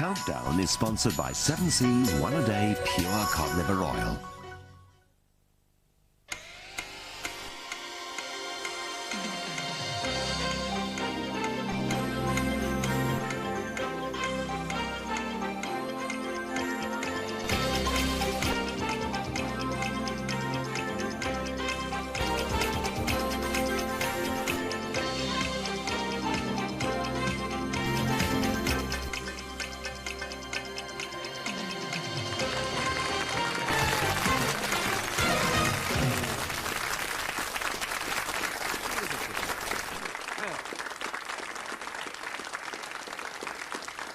Countdown is sponsored by 7 Seas One a Day Pure Cod Liver Oil.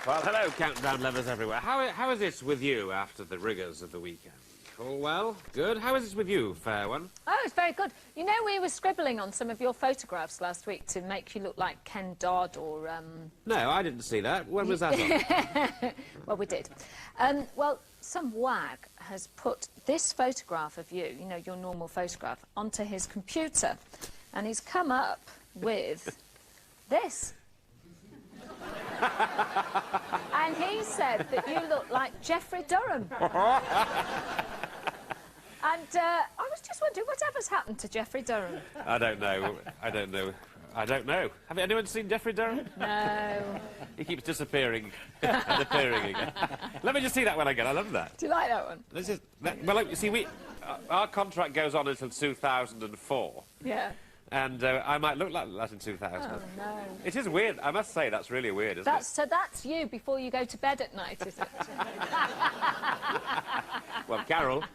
Well, hello, countdown lovers everywhere. How is it with you after the rigours of the weekend? All well? Good? How is it with you, fair one? Oh, it's very good. You know, we were scribbling on some of your photographs last week to make you look like Ken Dodd or, No, I didn't see that. When was that on? Well, we did. Well, some wag has put this photograph of you, you know, your normal photograph, onto his computer, and he's come up with this. And he said that you look like Jeffrey Durham. And I was just wondering, whatever's happened to Jeffrey Durham? I don't know. I don't know. I don't know. Have anyone seen Jeffrey Durham? No. He keeps disappearing and appearing again. Let me just see that one again. I love that. Do you like that one? Well, look, you see, our contract goes on until 2004. Yeah. And I might look like that in 2000. Oh, no. It is weird. I must say, that's really weird, isn't it? So that's you before you go to bed at night, is it? Well, Carol,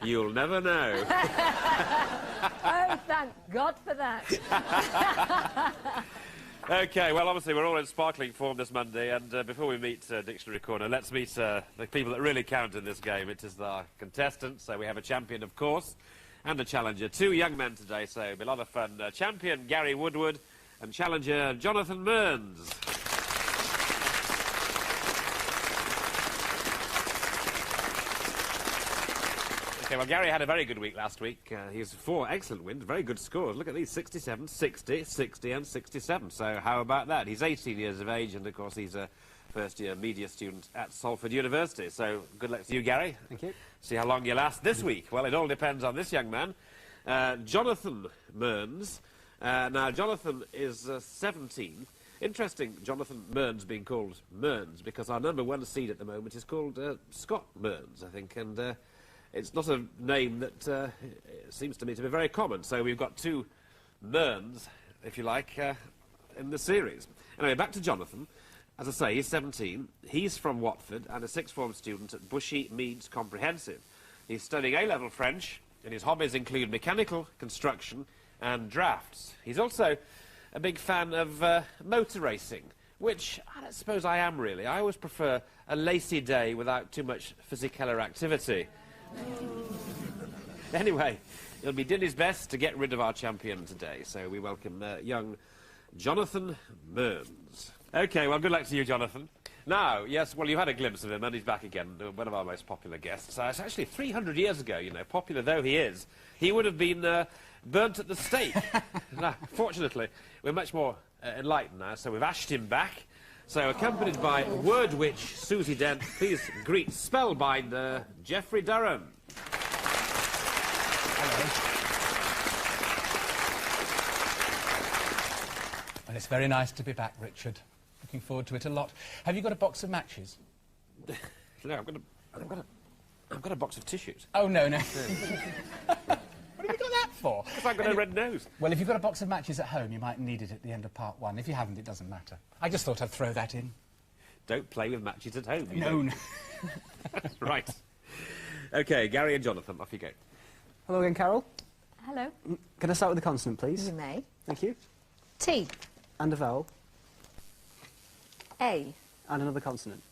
you'll never know. Oh, thank God for that. OK, well, obviously, we're all in sparkling form this Monday, and before we meet Dictionary Corner, let's meet the people that really count in this game. It is our contestants. So we have a champion, of course, and a challenger. Two young men today, so it'll be a lot of fun. Champion Gary Woodward and challenger Jonathan Mearns. OK, well, Gary had a very good week last week. He's 4 excellent wins, very good scores. Look at these, 67, 60, 60 and 67. So how about that? He's 18 years of age, and, of course, he's a first-year media student at Salford University. So good luck to you, Gary. Thank you. See how long you last this week. Well, it all depends on this young man, Jonathan Mearns. Now, Jonathan is 17. Interesting, Jonathan Mearns being called Mearns, because our #1 seed at the moment is called Scott Mearns, I think, and it's not a name that seems to me to be very common. So we've got two Mearns, if you like, in the series. Anyway, back to Jonathan. As I say, he's 17. He's from Watford and a sixth form student at Bushy Meads Comprehensive. He's studying A-level French, and his hobbies include mechanical, construction and drafts. He's also a big fan of motor racing, which I don't suppose I am really. I always prefer a lacy day without too much physical activity. Anyway, he'll be doing his best to get rid of our champion today, so we welcome young Jonathan Mearns. OK, well, good luck to you, Jonathan. Now, yes, well, you had a glimpse of him, and he's back again, one of our most popular guests. It's actually 300 years ago, you know, popular though he is. He would have been burnt at the stake. Now, fortunately, we're much more enlightened now, so we've ashed him back. So, accompanied by word witch Susie Dent, please greet spellbinder Jeffrey Durham. Well, it's very nice to be back, Richard. Looking forward to it a lot. Have you got a box of matches? No, I've got a box of tissues. Oh, no, no. What have you got that for? Because I've got a red nose. Well, if you've got a box of matches at home, you might need it at the end of part 1. If you haven't, it doesn't matter. I just thought I'd throw that in. Don't play with matches at home. No. Right. OK, Gary and Jonathan, off you go. Hello again, Carol. Hello. Can I start with a consonant, please? You may. Thank you. T. And a vowel. A. And another consonant.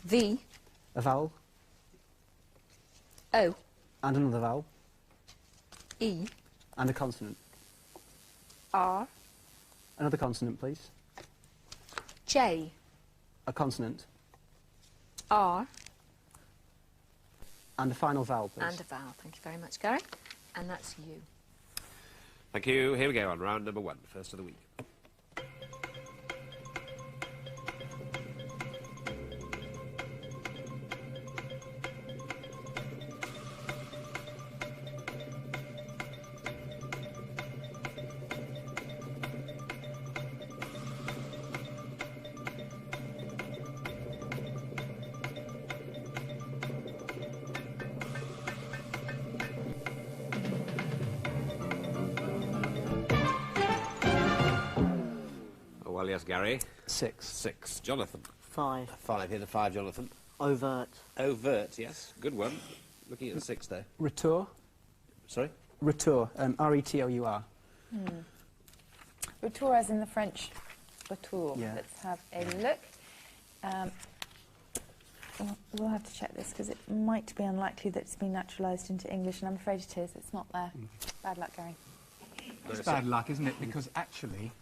V. A vowel. O. And another vowel. E. And a consonant. R. Another consonant, please. J. A consonant. R. And a final vowel, please. And a vowel. Thank you very much, Gary. And that's you. Thank you. Here we go on round #1, first of the week. yes, Gary. 6. 6. Jonathan. 5. 5. Here's a 5, Jonathan. Overt. Overt, yes. Good one. Looking at the 6 there. Retour. Sorry? Retour. R-E-T-O-U-R. Retour as in the French retour. Yeah. Let's have a look. We'll have to check this because it might be unlikely that it's been naturalised into English, and I'm afraid it is. It's not there. Bad luck, Gary. It's bad luck, isn't it? Because actually,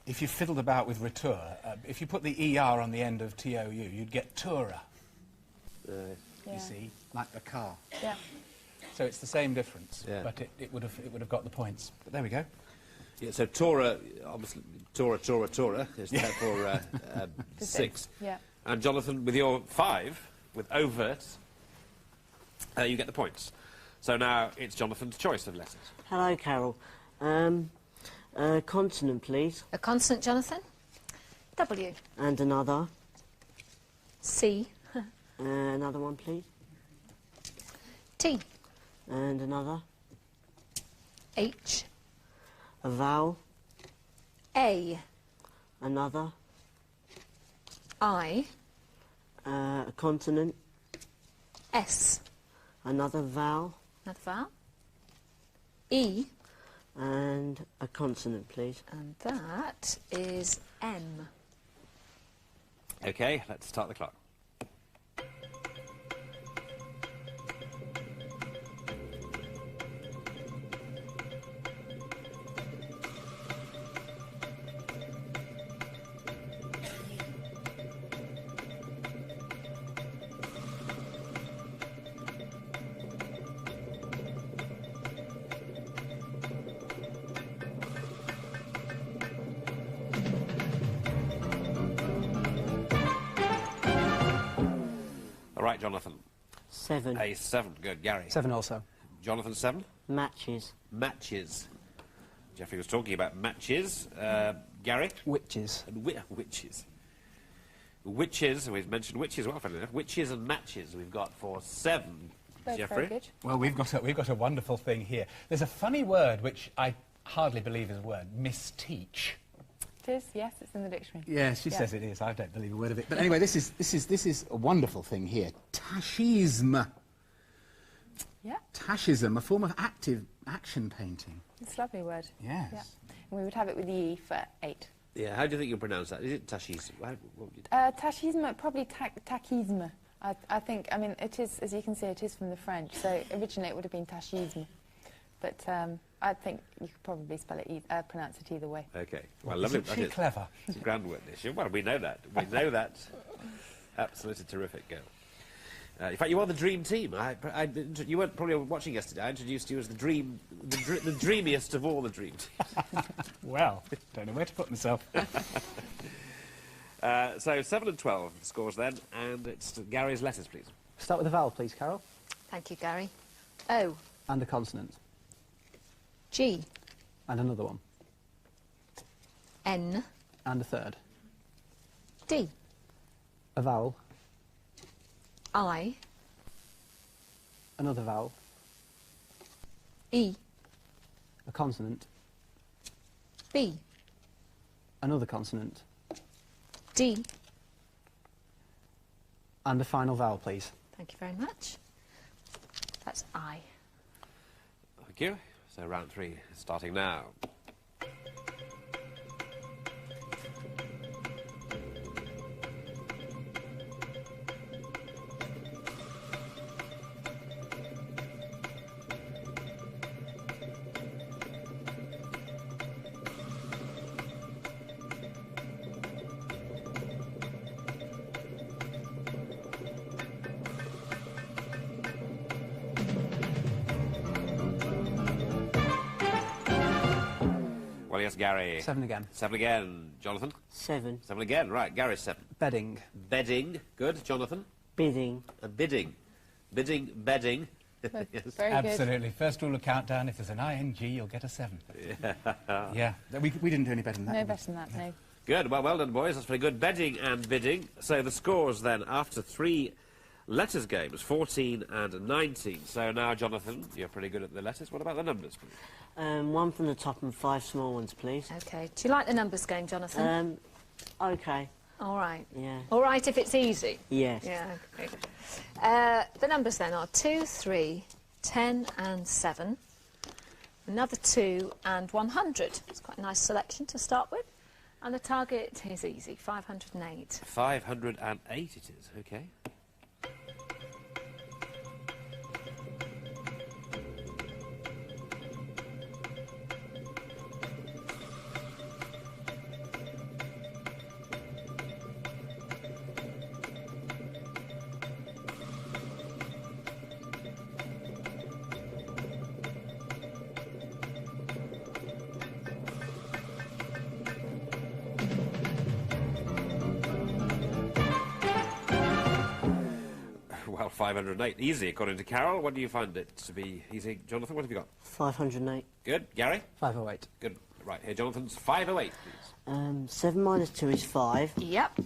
if you fiddled about with retour, if you put the ER on the end of TOU, you'd get tourer, Yeah. you see, like the car. Yeah. So it's the same difference, Yeah. but it would have got the points. But there we go. Yeah, so Tora, obviously, Tora is there for 6. Yeah. And Jonathan, with your 5, with overt, you get the points. So now it's Jonathan's choice of letters. Hello, Carol. Consonant, please. A consonant, Jonathan. W. And another. C. Another one, please. T. And another. H. A vowel. A. Another. I. A consonant. S. Another vowel. Another vowel. E. And a consonant, please. And that is M. OK, let's start the clock. All right, Jonathan. 7. A 7. Good. Gary. 7 also. Jonathan, 7. Matches. Matches. Geoffrey was talking about matches. Gary? Witches. And witches. Witches, we've mentioned witches well, funny enough. Witches and matches we've got for 7. Very, Geoffrey? very good. Well, we've got a wonderful thing here. There's a funny word which I hardly believe is a word, misteach. It is, yes, it's in the dictionary. Yeah, she says it is. I don't believe a word of it. But anyway, this is a wonderful thing here. Tashism. Yeah, Tashism, a form of action painting. it's a lovely word. Yes. Yeah. And we would have it with the E for 8. Yeah, how do you think you pronounce that? Is it Tashi's? What would you... Tachisme, probably tachisme. I think, I mean, it is, as you can see, it is from the French, so originally it would have been tachisme. But I think you could probably pronounce it either way. OK. Well, lovely. Isn't she That is- clever? It's a grand word issue. Well, we know that. We know that. Absolutely terrific girl. In fact, you are the dream team. You weren't probably watching yesterday. I introduced you as the dreamiest of all the dream teams. Well, don't know where to put myself. So 7 and 12 scores then, and it's Gary's letters, please. Start with a vowel, please, Carol. Thank you, Gary. O. And a consonant. G. And another one. N. And a third. D. A vowel. I. Another vowel. E. A consonant. B. Another consonant. D. And a final vowel, please. Thank you very much. That's I. Thank you. So round 3 starting now. Well, yes, Gary. 7 again. 7 again. Jonathan? 7. 7 again. Right, Gary's 7. Bedding. Bedding. Good. Jonathan? Bidding. Bidding. Bidding, bedding. Yes. Very good. Absolutely. First rule of countdown, if there's an ing, you'll get a 7. Yeah. We didn't do any better than that. No did we? better than that, no. Good. Well, well done, boys. That's very good. Bedding and bidding. So the scores then, after 3 letters games, 14 and 19. So now, Jonathan, you're pretty good at the letters. What about the numbers, please? One from the top and 5 small ones, please. OK. Do you like the numbers game, Jonathan? OK. All right. Yeah. All right if it's easy? Yes. Yeah, OK. The numbers then are 2, 3, 10 and 7. Another 2 and 100. It's quite a nice selection to start with. And the target is easy, 508. 508 it is, OK. Well, 508. Easy, according to Carol. What do you find it to be easy? Jonathan, what have you got? 508. Good. Gary? 508. Good. Right, here, Jonathan's 508, please. 7 minus 2 is 5. Yep,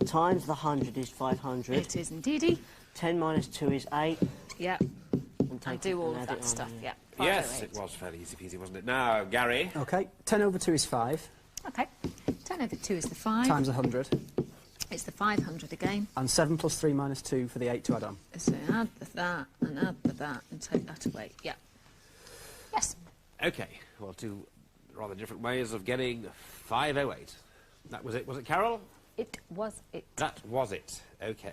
Times the 100 is 500. it is indeedy. 10 minus 2 is 8. Yep, And I take do it all and of add it that on, stuff, yeah. yeah. Yes, 508. it was fairly easy peasy, wasn't it? Now, Gary. OK. 10 over 2 is 5, OK, 10 over 2 is the 5. times 100. It's the 500 again. And 7 plus 3 minus 2 for the 8 to add on. So add the that and add the that and take that away. Yeah. Yes. OK, well, two rather different ways of getting 508. That was it, was it, Carol? It was it. That was it. OK.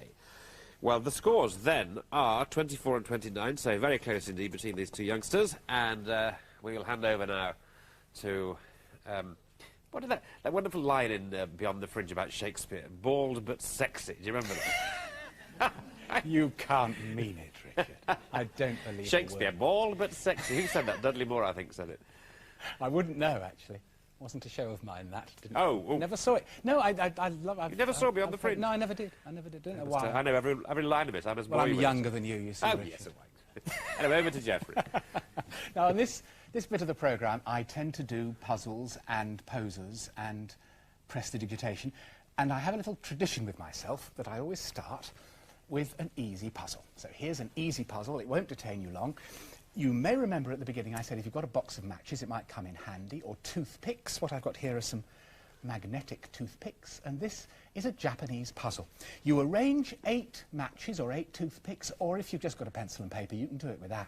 Well, the scores then are 24 and 29, so very close indeed between these two youngsters. And we will hand over now to... what is that wonderful line in Beyond the Fringe about Shakespeare? Bald but sexy. Do you remember that? You can't mean it, Richard. I don't believe Shakespeare, a word. bald but sexy. Who said that? Dudley Moore, I think, said it. I wouldn't know, actually. Wasn't a show of mine, that. Didn't Oh. Never saw it. No, I love... You never saw Beyond the Fringe? No, I never did. I never did. Don't know why. I know every line of it. I'm as Well, I'm boy with younger than you see. Oh, Richard. yes, it was. Anyway, over to Geoffrey. Now, in this bit of the programme, I tend to do puzzles and posers and prestidigitation, and I have a little tradition with myself that I always start with an easy puzzle. So here's an easy puzzle. It won't detain you long. You may remember at the beginning I said if you've got a box of matches, it might come in handy, or toothpicks. What I've got here are some magnetic toothpicks, and this is a Japanese puzzle. You arrange 8 matches or 8 toothpicks, or if you've just got a pencil and paper, you can do it with that.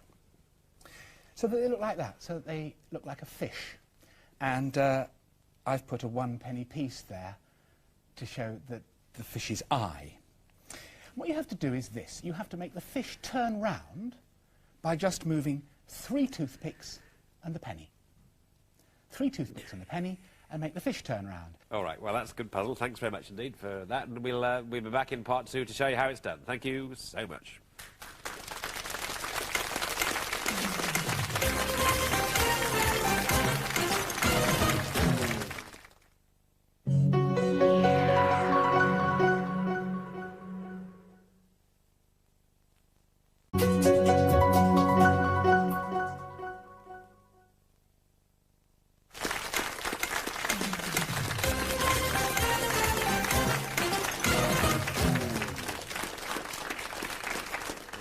So that they look like that, so that they look like a fish. And I've put a 1-penny piece there to show that the fish's eye. What you have to do is this. You have to make the fish turn round by just moving 3 toothpicks and the penny. 3 toothpicks and the penny, and make the fish turn round. All right, well, that's a good puzzle. Thanks very much indeed for that. And we'll be back in part 2 to show you how it's done. Thank you so much.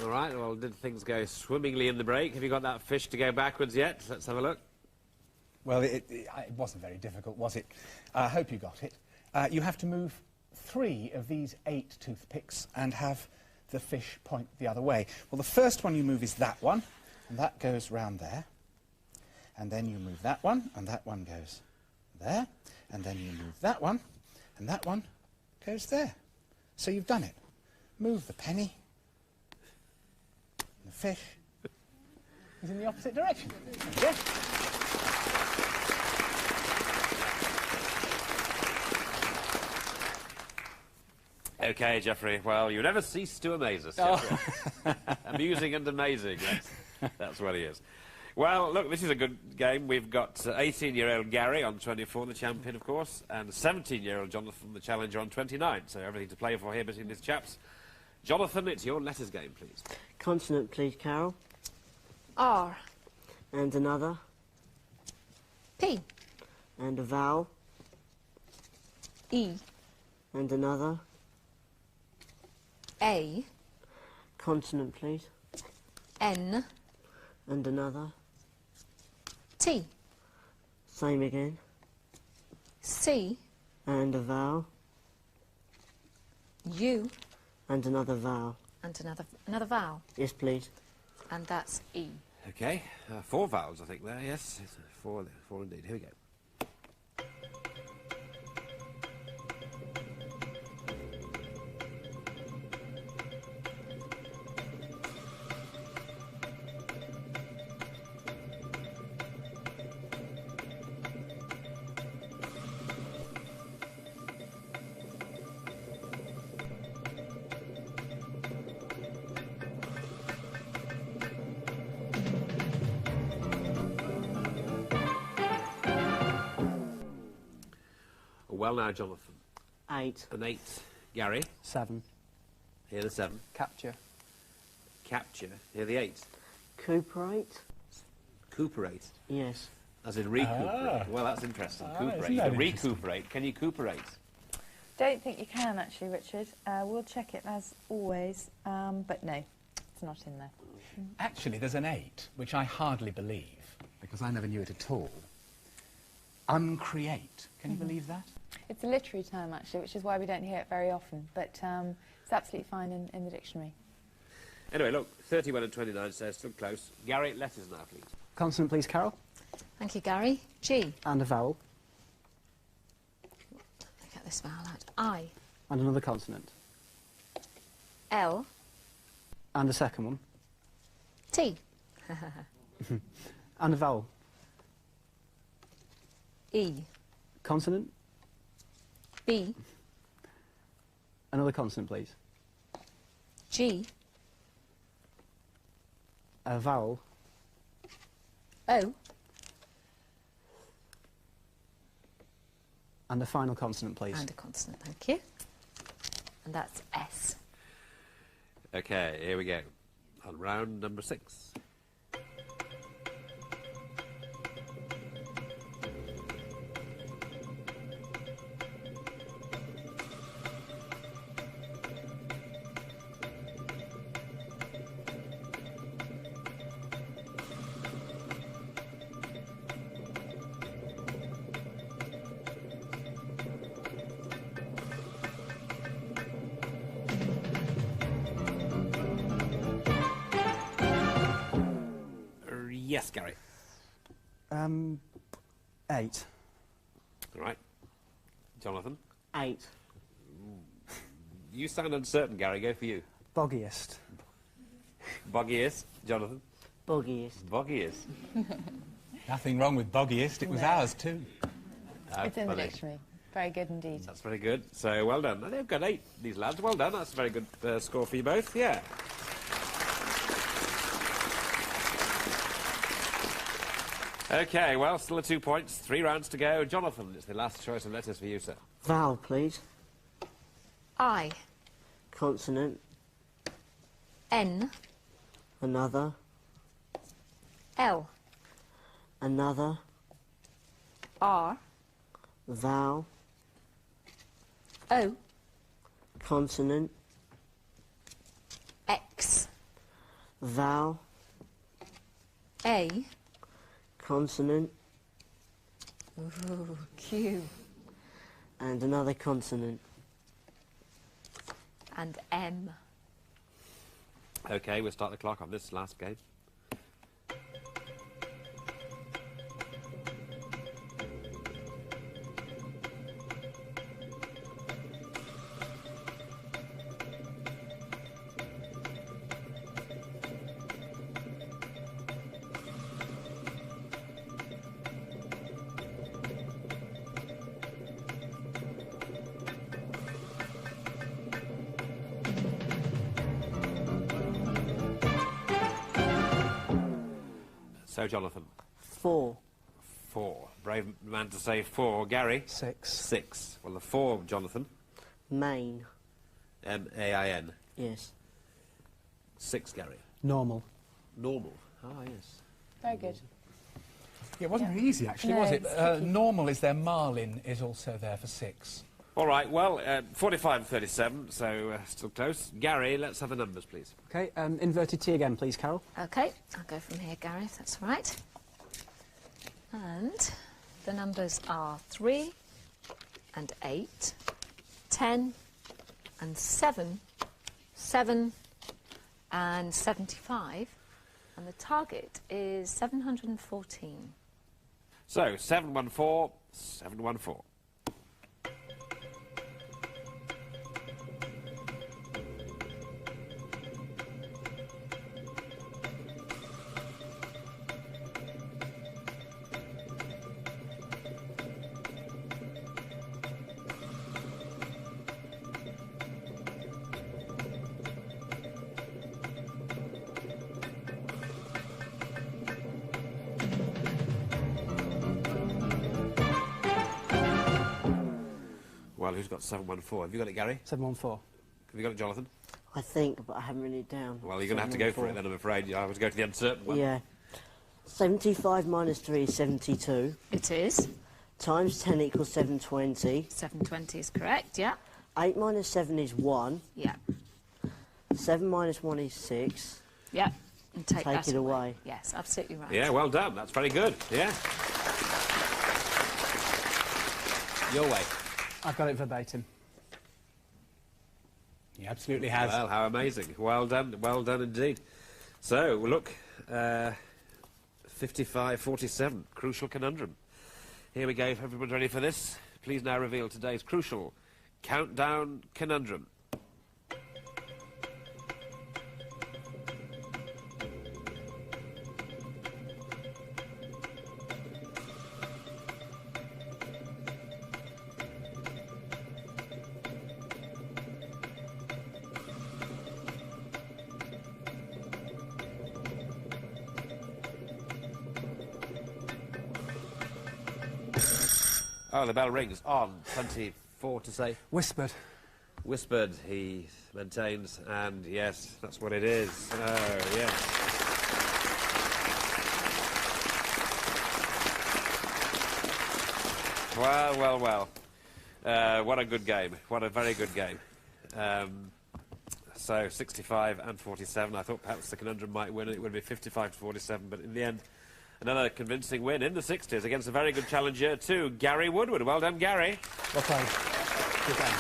All right, well, did things go swimmingly in the break? Have you got that fish to go backwards yet? Let's have a look. Well, it wasn't very difficult, was it? I hope you got it. You have to move 3 of these 8 toothpicks and have the fish point the other way. Well, the first one you move is that one, and that goes round there. And then you move that one, and that one goes there. And then you move that one, and that one goes there. So you've done it. Move the penny, and the fish is in the opposite direction. Yes. OK, Geoffrey, well, you never cease to amaze us, Geoffrey. Amusing and amazing, yes. That's what he is. Well, look, this is a good game. We've got 18-year-old Gary on 24, the champion, of course, and 17-year-old Jonathan, the challenger, on 29. So everything to play for here between these chaps. Jonathan, it's your letters game, please. Consonant, please, Carol. R. And another. P. And a vowel. E. And another. A. Consonant, please. N, And another. T, Same again. C, And a vowel. U, And another vowel. and another vowel, Yes, please. and that's E. Okay, 4 vowels, I think, there, yes. It's 4 indeed. Here we go. Well now, Jonathan. 8. An 8. Gary. 7. Here the 7. Capture. Capture. Here the 8. Cooperate. Cooperate. Yes. As in recuperate. Well, that's interesting. Cooperate. isn't You that can interesting? recuperate. Can you cooperate? Don't think you can, actually, Richard. We'll check it as always, but no, it's not in there. Actually, there's an 8, which I hardly believe, because I never knew it at all. Uncreate. Can you believe that? It's a literary term, actually, which is why we don't hear it very often, but it's absolutely fine in the dictionary. Anyway, look, 31 and 29 says still close. Gary, letters now, please. Consonant, please, Carol. Thank you, Gary. G. And a vowel. Let me get this vowel out. I. And another consonant. L. And a second one. T. And a vowel. E. Consonant. B. Another consonant, please. G. A vowel. O. And a final consonant, please. And a consonant, thank you. And that's S. Okay, here we go. On round number 6. Yes, Gary. 8. All right. Jonathan. 8. You sound uncertain, Gary. Go for you. Boggiest. Boggiest. Jonathan. Boggiest. Boggiest. Nothing wrong with boggiest. It was ours, too. It's in the Funny. dictionary. Very good indeed. That's very good. So, well done. They've got 8, these lads. Well done. That's a very good score for you both. Yeah. Okay, well, still 2 points. 3 rounds to go. Jonathan, it's the last choice of letters for you, sir. Vowel, please. I. Consonant. N. Another. L. Another. R. Vowel. O. Consonant. X. Vowel. A. Consonant. Ooh, Q. And another consonant. And M. Okay, we'll start the clock on this last game. So, Jonathan. 4. 4. Brave man to say 4. Gary? 6. 6. Well, the 4, Jonathan. Main. M-A-I-N. Yes. 6, Gary. Normal. Normal. Ah, yes. Very good. It wasn't very easy, actually, No, was it? it's tricky. Normal is there. Marlin is also there for 6. All right, well, 45 and 37, so still close. Gary, let's have the numbers, please. OK, inverted T again, please, Carol. OK, I'll go from here, Gary, if that's all right. And the numbers are 3 and 8, 10 and 7, 7 and 75, and the target is 714. So, 714, 714. Well, who's got 714? Have you got it, Gary? 714. Have you got it, Jonathan? I think, but I haven't written it down. Well, you're going to have to go for it then, I'm afraid. I was going to go to the uncertain one. Yeah. 75 minus 3 is 72. It is. Times 10 equals 720. 720 is correct, yeah. 8 minus 7 is 1. Yeah. 7 minus 1 is 6. Yeah. And take Take that it away. Yes, absolutely right. Yeah, well done. That's very good. Yeah. Your way. I've got it verbatim. He absolutely has. Well, how amazing. Well done indeed. So, look, 55-47, crucial conundrum. Here we go, if everyone's ready for this. Please now reveal today's crucial countdown conundrum. Oh, the bell rings on. 24 to say. Whispered. Whispered, he maintains, and yes, that's what it is. Oh, yes. Well. What a good game. What a very good game. So, 65 and 47. I thought perhaps the conundrum might win. It would be 55 to 47, but in the end, another convincing win in the 60s against a very good challenger too, Gary Woodward. Well done, Gary. Well played. Good game.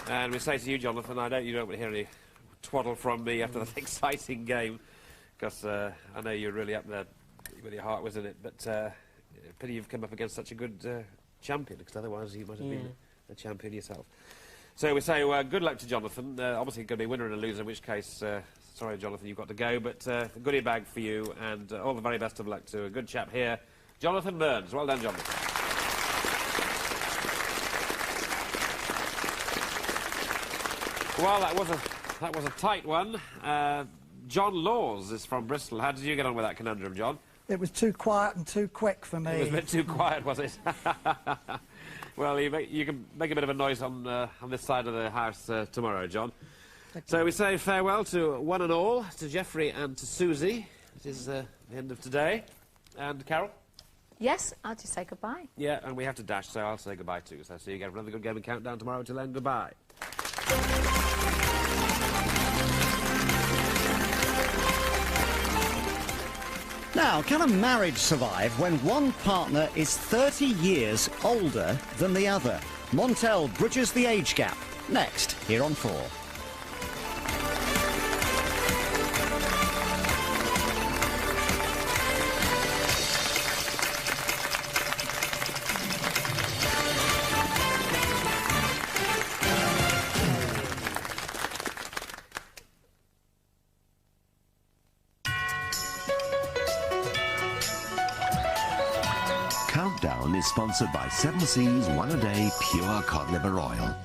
And we say to you, Jonathan, you don't want to hear any twaddle from me after that exciting game, because I know you're really up there with your heart was in it, but pity you've come up against such a good champion, because otherwise you might have been a champion yourself. So we say good luck to Jonathan. Obviously going to be a winner and a loser, in which case, sorry, Jonathan, you've got to go, but a goodie bag for you, and all the very best of luck to a good chap here, Jonathan Burns. Well done, Jonathan. Well, that was a tight one. John Laws is from Bristol. How did you get on with that conundrum, John? It was too quiet and too quick for me. It was a bit too quiet, was it? Well, you can make a bit of a noise on this side of the house tomorrow, John. So we say farewell to one and all, to Geoffrey and to Susie. It is the end of today. And Carol? Yes, I'll just say goodbye. Yeah, and we have to dash, so I'll say goodbye too. So see you again for another good game and countdown tomorrow. Till then, goodbye. Now, can a marriage survive when one partner is 30 years older than the other? Montel bridges the age gap. Next, here on 4. Countdown is sponsored by 7 Seas One a Day Pure Cod Liver Oil.